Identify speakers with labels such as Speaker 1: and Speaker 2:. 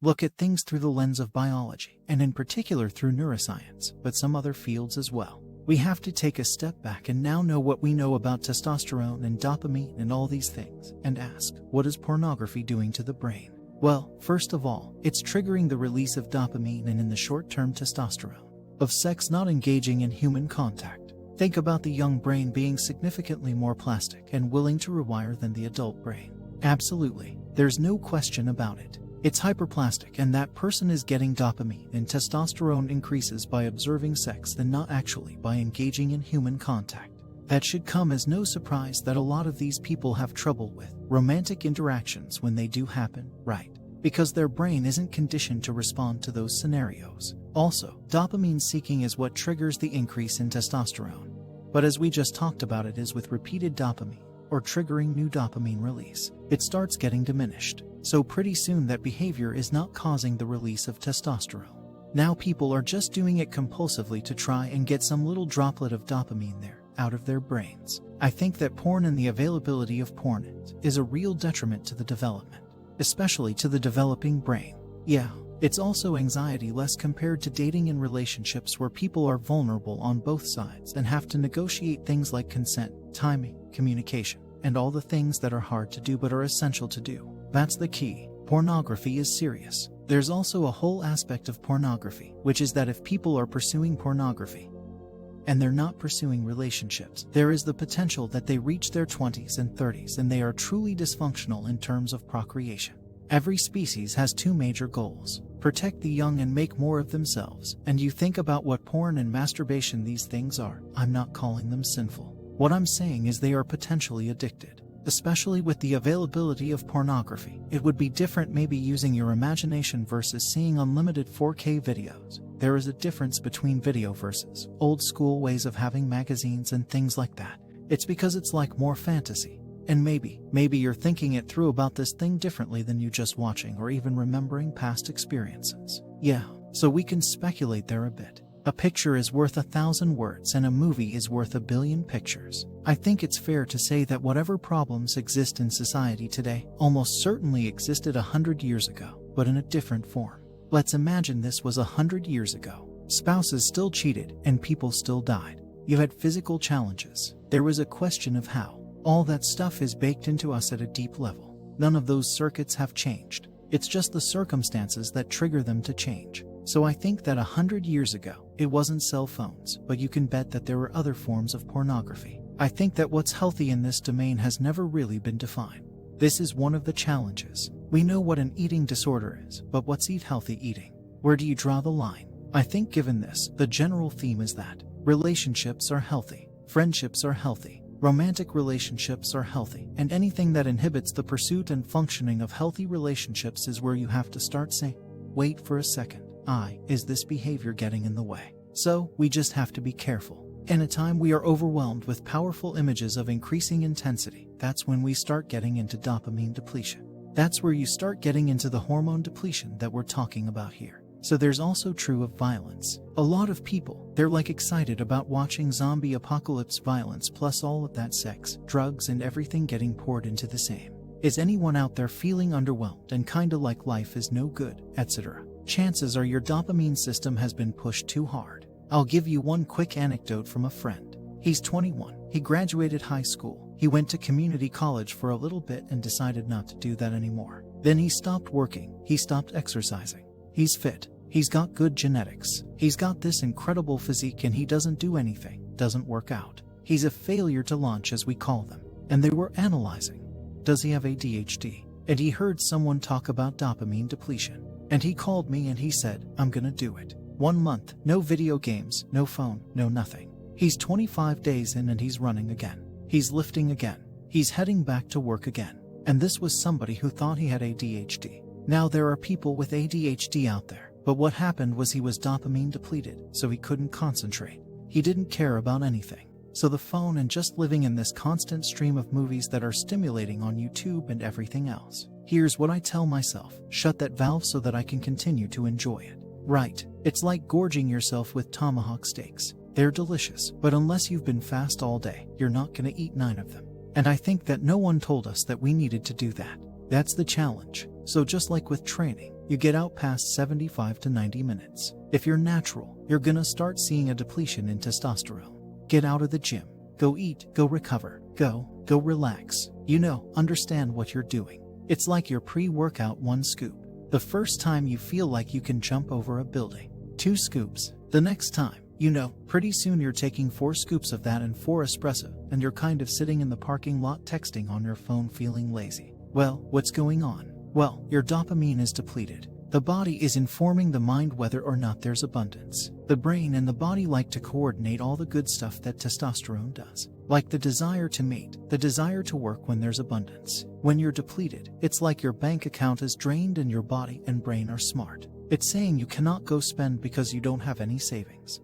Speaker 1: look at things through the lens of biology, and in particular through neuroscience, but some other fields as well. We have to take a step back and now know what we know about testosterone and dopamine and all these things, and ask, what is pornography doing to the brain? Well, first of all, it's triggering the release of dopamine and in the short term testosterone of sex not engaging in human contact. Think about the young brain being significantly more plastic and willing to rewire than the adult brain. Absolutely, there's no question about it. It's hyperplastic, and that person is getting dopamine and testosterone increases by observing sex than not actually by engaging in human contact. That should come as no surprise that a lot of these people have trouble with romantic interactions when they do happen, right? Because their brain isn't conditioned to respond to those scenarios. Also, dopamine seeking is what triggers the increase in testosterone. But as we just talked about, it is with repeated dopamine or triggering new dopamine release, it starts getting diminished. So pretty soon that behavior is not causing the release of testosterone. Now people are just doing it compulsively to try and get some little droplet of dopamine there out of their brains. I think that porn and the availability of porn is a real detriment to the development, especially to the developing brain. Yeah, it's also anxiety-less compared to dating and relationships where people are vulnerable on both sides and have to negotiate things like consent, timing, communication, and all the things that are hard to do but are essential to do. That's the key. Pornography is serious. There's also a whole aspect of pornography, which is that if people are pursuing pornography and they're not pursuing relationships, there is the potential that they reach their 20s and 30s and they are truly dysfunctional in terms of procreation. Every species has two major goals: protect the young and make more of themselves. And you think about what porn and masturbation these things are. I'm not calling them sinful. What I'm saying is they are potentially addicted. Especially with the availability of pornography, it would be different maybe using your imagination versus seeing unlimited 4K videos. There is a difference between video versus old school ways of having magazines and things like that. It's because it's like more fantasy. And maybe you're thinking it through about this thing differently than you just watching or even remembering past experiences. Yeah, so we can speculate there a bit. A picture is worth 1,000 words and a movie is worth 1,000,000,000 pictures. I think it's fair to say that whatever problems exist in society today almost certainly existed 100 years ago, but in a different form. Let's imagine this was 100 years ago. Spouses still cheated and people still died. You had physical challenges. There was a question of how. All that stuff is baked into us at a deep level. None of those circuits have changed. It's just the circumstances that trigger them to change. So I think that 100 years ago, it wasn't cell phones, but you can bet that there were other forms of pornography. I think that what's healthy in this domain has never really been defined. This is one of the challenges. We know what an eating disorder is, but what's healthy eating? Where do you draw the line? I think given this, the general theme is that relationships are healthy, friendships are healthy, romantic relationships are healthy, and anything that inhibits the pursuit and functioning of healthy relationships is where you have to start saying, wait for a second. Is this behavior getting in the way? So, we just have to be careful. In a time we are overwhelmed with powerful images of increasing intensity, that's when we start getting into dopamine depletion. That's where you start getting into the hormone depletion that we're talking about here. So there's also true of violence. A lot of people, they're like excited about watching zombie apocalypse violence plus all of that sex, drugs and everything getting poured into the same. Is anyone out there feeling underwhelmed and kinda like life is no good, etc.? Chances are your dopamine system has been pushed too hard. I'll give you one quick anecdote from a friend. He's 21. He graduated high school. He went to community college for a little bit and decided not to do that anymore. Then he stopped working. He stopped exercising. He's fit. He's got good genetics. He's got this incredible physique and he doesn't do anything, doesn't work out. He's a failure to launch, as we call them. And they were analyzing. Does he have ADHD? And he heard someone talk about dopamine depletion. And he called me and he said, I'm gonna do it. 1 month, no video games, no phone, no nothing. He's 25 days in and he's running again. He's lifting again. He's heading back to work again. And this was somebody who thought he had ADHD. Now there are people with ADHD out there, but what happened was he was dopamine depleted, so he couldn't concentrate. He didn't care about anything. So the phone and just living in this constant stream of movies that are stimulating on YouTube and everything else. Here's what I tell myself: shut that valve so that I can continue to enjoy it. Right, it's like gorging yourself with tomahawk steaks. They're delicious, but unless you've been fast all day, you're not gonna eat 9 of them. And I think that no one told us that we needed to do that. That's the challenge. So just like with training, you get out past 75 to 90 minutes. If you're natural, you're gonna start seeing a depletion in testosterone. Get out of the gym. Go eat, go recover, go relax. Understand what you're doing. It's like your pre-workout 1 scoop. The first time you feel like you can jump over a building. 2 scoops. The next time, pretty soon you're taking 4 scoops of that and 4 espresso, and you're kind of sitting in the parking lot texting on your phone feeling lazy. Well, what's going on? Well, your dopamine is depleted. The body is informing the mind whether or not there's abundance. The brain and the body like to coordinate all the good stuff that testosterone does. Like the desire to mate, the desire to work when there's abundance. When you're depleted, it's like your bank account is drained and your body and brain are smart. It's saying you cannot go spend because you don't have any savings.